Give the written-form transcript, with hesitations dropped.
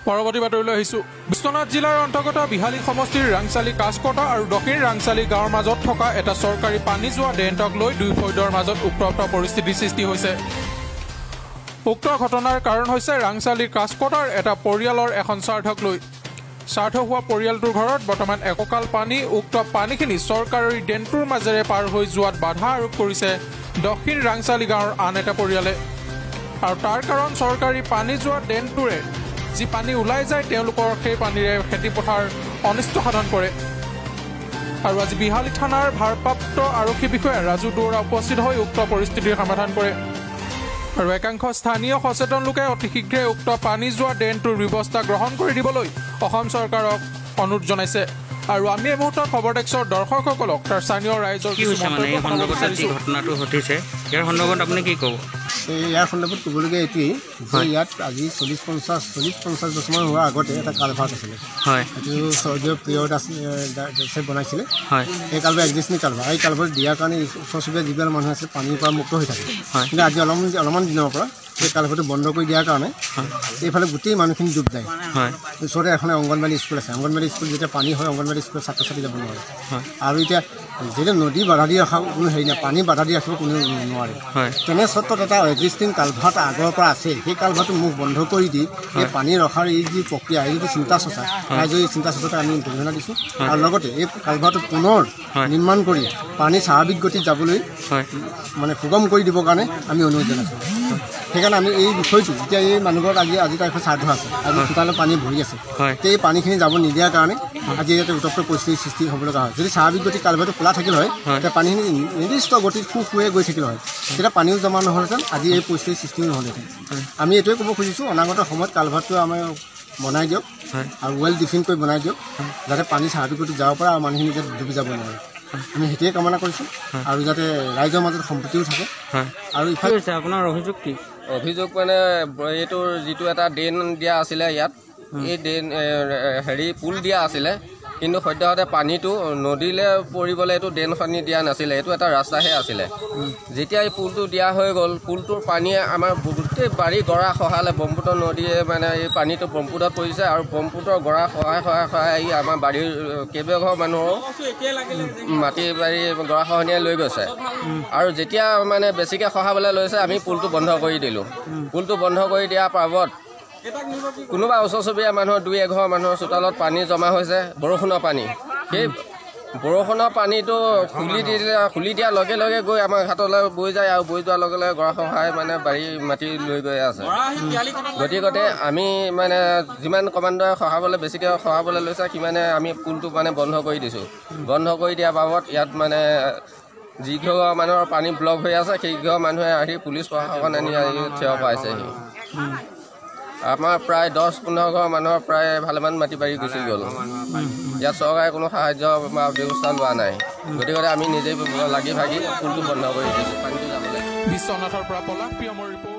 পৰৱৰ্তী বাতৰিলৈ আহিছো। বিশ্বনাথ জিলাৰ অন্তৰ্গত বিহালী সমষ্টিৰ ৰাংচালি কাছকটা আৰু দক্ষিণ ৰাংচালি গাঁৱৰ মাজত থকা এটা চৰকাৰী পানী যোৱা ড্ৰেইনক লৈ দুই ফৈদৰ মাজত উত্তপ্ত পৰিস্থিতিৰ সৃষ্টি হৈছে। উক্ত ঘটনাৰ কাৰণ হৈছে ৰাংচালিৰ কাছকটাৰ এটা পৰিয়ালৰ এখন স্বাৰ্থক লৈ। স্বাৰ্থ হোৱা পৰিয়ালটোৰ ঘৰত বৰ্তমান এককাল পানী। উক্ত পানীখিনি চৰকাৰী ড্ৰেইনটোৰ মাজেৰে পাৰ হৈ যোৱাত বাধা আৰোপ কৰিছে দক্ষিণ ৰাংচালি গাঁৱৰ আন এটা পৰিয়ালে। আৰু তাৰ কাৰণ চৰকাৰী পানী যোৱা ড্ৰেইনটোৰে যি পানী ওলাই যায় তেওঁলোকৰ সেই পানীৰে খেতিপথাৰ অনিষ্ট সাধন কৰে। আৰু আজি বিহালী থানাৰ ভাৰপ্ৰাপ্ত আৰক্ষী বিষয়া ৰাজু দুৱৰা উপস্থিত হৈ উক্ত পৰিস্থিতিৰ সমাধান কৰে। আৰু একাংশ স্থানীয় সচেতন লোকে অতি শীঘ্ৰে উক্ত পানী যোৱা ড্ৰেইনটোৰ ব্যৱস্থা গ্ৰহণ কৰি দিবলৈ অসম চৰকাৰক অনুৰোধ জনাইছে। আৰু আমি এই মুহূৰ্তত খবৰ ডেস্কৰ দৰ্শকসকলক তাৰ স্থানীয় ৰাইজৰ ঘটনাটো ঘটিছে ইয়াৰ সন্দৰ্ভত আপুনি কি ক'ব? ইয়াৰ সন্দৰ্ভত ক'বলগীয়া এইটোৱেই যে ইয়াত আজি 40-50 বছৰমান হোৱাৰ আগতে এটা কালভাৰ্ট আছিলে। এইটো স্বৰ্গীয় প্ৰিয় দাসে বনাইছিলে। এই কালভাৰ্ট এক্সিষ্টিং কালভাৰ্ট। এই কালভাৰ্ট দিয়াৰ কাৰণে ওচৰ চুবুৰীয়া যিবিলাক মানুহ আছে পানীৰ পৰা মুক্ত হৈ থাকে। কিন্তু আজি অলপমান দিনৰ পৰা এই কালভাৰ্টটো বন্ধ কৰি দিয়াৰ কাৰণে এইফালে গোটেই মানুহখিনি ডুব যায়। ওচৰতে এখন অংগনবাড়ী স্কুল আছে। অংগনবাড়ী স্কুল যেতিয়া পানী হয় অংগনবাড়ী স্কুলত ছাত্ৰ ছাত্ৰী যাব নোৱাৰে। আৰু এতিয়া যেতিয়া নদী বাধা দি ৰখা কোনো হেৰি নাই, পানী বাধা দি ৰাখিব কোনেও নোৱাৰে। তেনে ক্ষেত্ৰত এটা এক্সিষ্টিং কালভাৰ্ট আগৰ পৰা আছে। সেই কালভাৰ্টটো মুখ বন্ধ কৰি দি এই পানী ৰখাৰ এই যি প্ৰক্ৰিয়া, এই যি চিন্তা চৰ্চা, ৰাইজৰ এই চিন্তা চৰ্চাতে আমি অৰিহণা দিছোঁ। আৰু লগতে এই কালভাৰ্টটো পুনৰ নিৰ্মাণ কৰি পানী স্বাভাৱিক গতিত যাবলৈ মানে সুগম কৰি দিবৰ কাৰণে আমি অনুৰোধ জনাইছোঁ। সেইকাৰণে আমি এই বিষয়টো এতিয়া এই মানুহবোৰত আজি তাৰিখত শ্ৰাদ্ধ আছে, আজি চোতালত পানী ভৰি আছে। এই পানীখিনি যাব নিদিয়াৰ কাৰণে আজি ইয়াতে উত্তপ্ত পৰিস্থিতিৰ সৃষ্টি হ'ব লগা হয়। যদি স্বাভাৱিক গতিত কালভাৰ্টটো খোলা থাকিল হয় তেতিয়া পানীখিনি নিৰ্দিষ্ট গতিত সুয়ে গৈ থাকিল হয়, তেতিয়া পানীও জমা নহ'লহেঁতেন, আজি এই পৰিস্থিতিৰ সৃষ্টিও নহ'লহেঁতেন। আমি এইটোৱে ক'ব খুজিছোঁ, অনাগত সময়ত কালভাৰ্টটো আমি বনাই দিয়ক আৰু ৱেল ডিফিন কৰি বনাই দিয়ক, যাতে পানী স্বাভাৱিক গতিত যাব পাৰে আৰু মানুহখিনি যাতে ডুবি যাব নোৱাৰে। আমি সেইটোৱে কামনা কৰিছোঁ। আৰু যাতে ৰাইজৰ মাজত সম্প্ৰীতিও থাকে। আৰু ইফালে আপোনাৰ অভিযোগ কি? অভিযোগ মানে এইটোৰ যিটো এটা ড্ৰেইন দিয়া আছিলে ইয়াত, এই ড্ৰেইন পুল দিয়া আছিলে, কিন্তু সদ্যহতে পানীটো নদীলৈ পৰিবলৈ এইটো ড্ৰেইন খানি দিয়া নাছিলে, এইটো এটা ৰাস্তাহে আছিলে। যেতিয়া এই পুলটো দিয়া হৈ গ'ল, পুলটোৰ পানীয়ে আমাৰ গোটেই বাৰী গৰা খহালে। ব্ৰহ্মপুত্ৰ নদীয়ে মানে এই পানীটো ব্ৰহ্মপুত্ৰত পৰিছে আৰু ব্ৰহ্মপুত্ৰৰ গৰা খহাই আহি আমাৰ বাৰীৰ কেইবাঘৰ মানুহৰ মাটি বাৰী গৰা খহনীয়াই লৈ গৈছে। আৰু যেতিয়া মানে বেছিকৈ খহাবলৈ লৈছে আমি পুলটো বন্ধ কৰি দিলোঁ। পুলটো বন্ধ কৰি দিয়াৰ পাছত কোনোবা ওচৰ চুবুৰীয়া মানুহৰ 2-1 মানুহৰ চোতালত পানী জমা হৈছে, বৰষুণৰ পানী। সেই বৰষুণৰ পানীটো খুলি দিয়াৰ লগে লগে গৈ আমাৰ ঘাটলৈ বৈ যায়, আৰু বৈ যোৱাৰ লগে লগে গৰা খহাই মানে বাৰী মাটি লৈ গৈ আছে। গতিকে আমি মানে যিমান কমাণ্ডাৰে বেছিকৈ খহাবলৈ লৈছে সিমানে আমি পুলটো মানে বন্ধ কৰি দিছোঁ। বন্ধ কৰি দিয়াৰ বাবদ ইয়াত মানে যিঘৰ মানুহৰ পানী ব্লক হৈ আছে সেইঘৰ মানুহে আহি পুলিচ প্ৰশাসন আনি থিয় কৰাইছেহি। আমাৰ প্ৰায় 10-15 ঘৰ মানুহৰ প্ৰায় ভালেমান মাটি বাৰী গুচি গ'ল। ইয়াত চৰকাৰে কোনো সাহায্য বা ব্যৱস্থা লোৱা নাই। গতিকে আমি নিজেই লাগি ভাগি পুলটো বন্ধ কৰি দিছোঁ পানীটো যাবলৈ। বিশ্বনাথৰ পৰা পলাশ প্ৰিয়মৰ ৰিপৰ্ট।